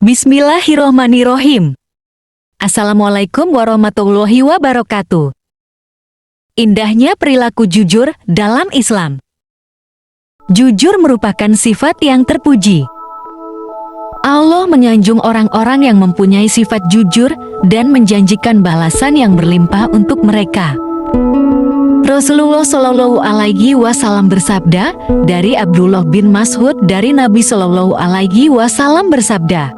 Bismillahirrohmanirrohim. Assalamualaikum warahmatullahi wabarakatuh. Indahnya perilaku jujur dalam Islam. Jujur merupakan sifat yang terpuji. Allah menyanjung orang-orang yang mempunyai sifat jujur dan menjanjikan balasan yang berlimpah untuk mereka. Rasulullah Shallallahu Alaihi Wasallam bersabda, dari Abdullah bin Mas'ud dari Nabi Shallallahu Alaihi Wasallam bersabda,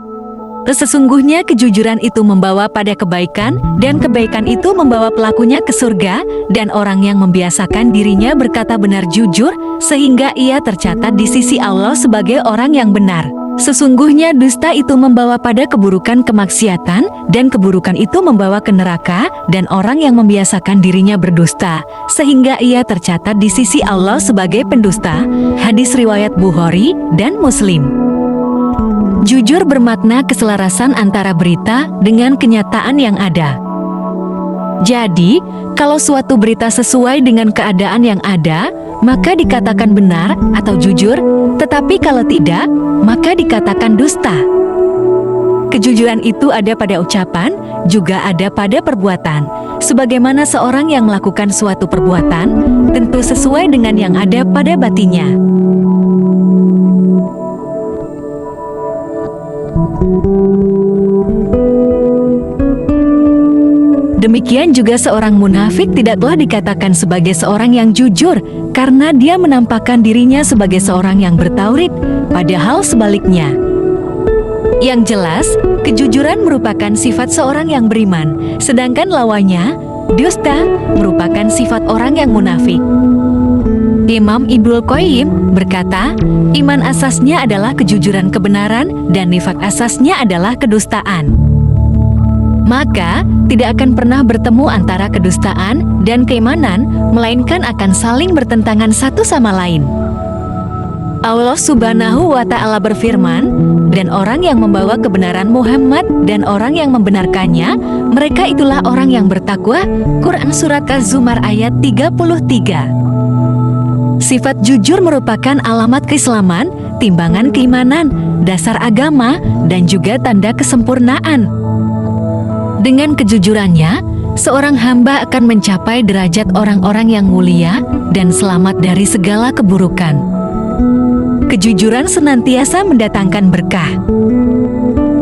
sesungguhnya kejujuran itu membawa pada kebaikan, dan kebaikan itu membawa pelakunya ke surga, dan orang yang membiasakan dirinya berkata benar jujur, sehingga ia tercatat di sisi Allah sebagai orang yang benar. Sesungguhnya dusta itu membawa pada keburukan kemaksiatan, dan keburukan itu membawa ke neraka, dan orang yang membiasakan dirinya berdusta, sehingga ia tercatat di sisi Allah sebagai pendusta. Hadis riwayat Bukhari dan Muslim. Jujur bermakna keselarasan antara berita dengan kenyataan yang ada. Jadi, kalau suatu berita sesuai dengan keadaan yang ada, maka dikatakan benar atau jujur, tetapi kalau tidak, maka dikatakan dusta. Kejujuran itu ada pada ucapan, juga ada pada perbuatan. Sebagaimana seorang yang melakukan suatu perbuatan, tentu sesuai dengan yang ada pada batinnya. Demikian juga seorang munafik tidaklah dikatakan sebagai seorang yang jujur, karena dia menampakkan dirinya sebagai seorang yang bertaurid, padahal sebaliknya. Yang jelas, kejujuran merupakan sifat seorang yang beriman, sedangkan lawannya, dusta, merupakan sifat orang yang munafik. Imam Ibnul Qayyim berkata, iman asasnya adalah kejujuran kebenaran, dan nifak asasnya adalah kedustaan. Maka, tidak akan pernah bertemu antara kedustaan dan keimanan, melainkan akan saling bertentangan satu sama lain. Allah Subhanahu wa Ta'ala berfirman, dan orang yang membawa kebenaran Muhammad dan orang yang membenarkannya, mereka itulah orang yang bertakwa. Quran Surat Az-Zumar ayat 33. Sifat jujur merupakan alamat keislaman, timbangan keimanan, dasar agama, dan juga tanda kesempurnaan. Dengan kejujurannya, seorang hamba akan mencapai derajat orang-orang yang mulia dan selamat dari segala keburukan. Kejujuran senantiasa mendatangkan berkah.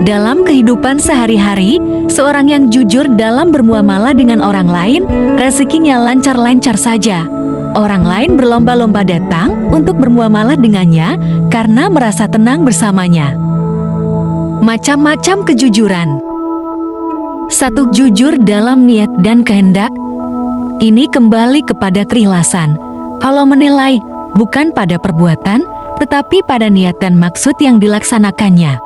Dalam kehidupan sehari-hari, seorang yang jujur dalam bermuamalah dengan orang lain, rezekinya lancar-lancar saja. Orang lain berlomba-lomba datang untuk bermuamalah dengannya karena merasa tenang bersamanya. Macam-macam kejujuran. 1. Jujur dalam niat dan kehendak. Ini kembali kepada keikhlasan. Allah menilai bukan pada perbuatan, tetapi pada niat dan maksud yang dilaksanakannya.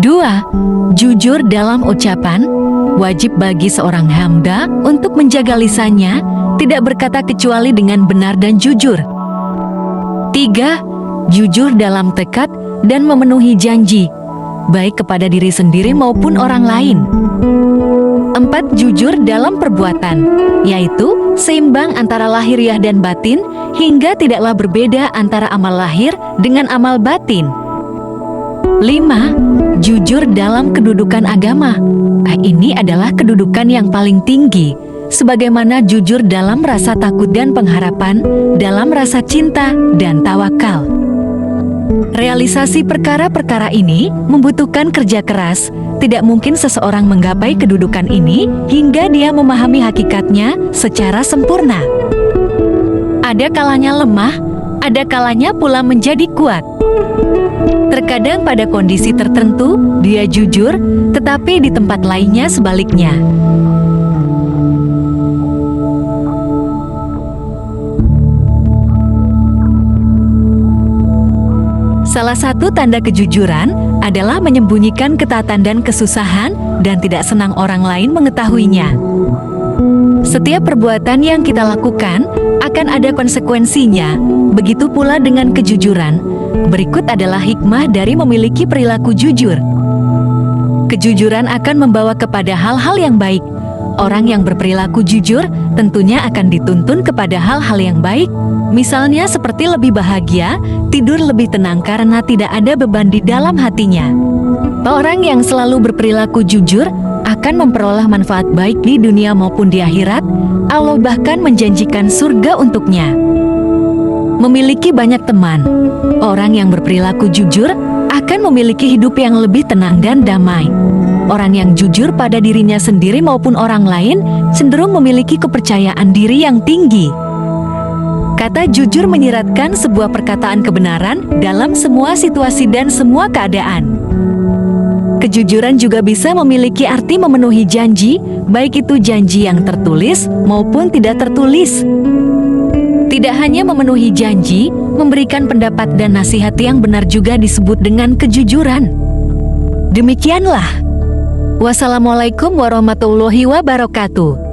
2. Jujur dalam ucapan. Wajib bagi seorang hamba untuk menjaga lisannya, tidak berkata kecuali dengan benar dan jujur. 3. Jujur dalam tekad dan memenuhi janji, baik kepada diri sendiri maupun orang lain. 4. Jujur dalam perbuatan, yaitu seimbang antara lahiriah dan batin, hingga tidaklah berbeda antara amal lahir dengan amal batin. 5. Jujur dalam kedudukan agama. Ini adalah kedudukan yang paling tinggi, sebagaimana jujur dalam rasa takut dan pengharapan, dalam rasa cinta dan tawakal. Realisasi perkara-perkara ini membutuhkan kerja keras. Tidak mungkin seseorang menggapai kedudukan ini hingga dia memahami hakikatnya secara sempurna. Ada kalanya lemah, ada kalanya pula menjadi kuat. Terkadang pada kondisi tertentu dia jujur, tetapi di tempat lainnya sebaliknya. Salah satu tanda kejujuran adalah menyembunyikan ketaatan dan kesusahan dan tidak senang orang lain mengetahuinya. Setiap perbuatan yang kita lakukan akan ada konsekuensinya, begitu pula dengan kejujuran. Berikut adalah hikmah dari memiliki perilaku jujur. Kejujuran akan membawa kepada hal-hal yang baik. Orang yang berperilaku jujur tentunya akan dituntun kepada hal-hal yang baik. Misalnya seperti lebih bahagia, tidur lebih tenang karena tidak ada beban di dalam hatinya. Orang yang selalu berperilaku jujur akan memperoleh manfaat baik di dunia maupun di akhirat. Allah bahkan menjanjikan surga untuknya. Memiliki banyak teman. Orang yang berperilaku jujur akan memiliki hidup yang lebih tenang dan damai. Orang yang jujur pada dirinya sendiri maupun orang lain cenderung memiliki kepercayaan diri yang tinggi. Kata jujur menyiratkan sebuah perkataan kebenaran dalam semua situasi dan semua keadaan. Kejujuran juga bisa memiliki arti memenuhi janji, baik itu janji yang tertulis maupun tidak tertulis. Tidak hanya memenuhi janji, memberikan pendapat dan nasihat yang benar juga disebut dengan kejujuran. Demikianlah. Wassalamualaikum warahmatullahi wabarakatuh.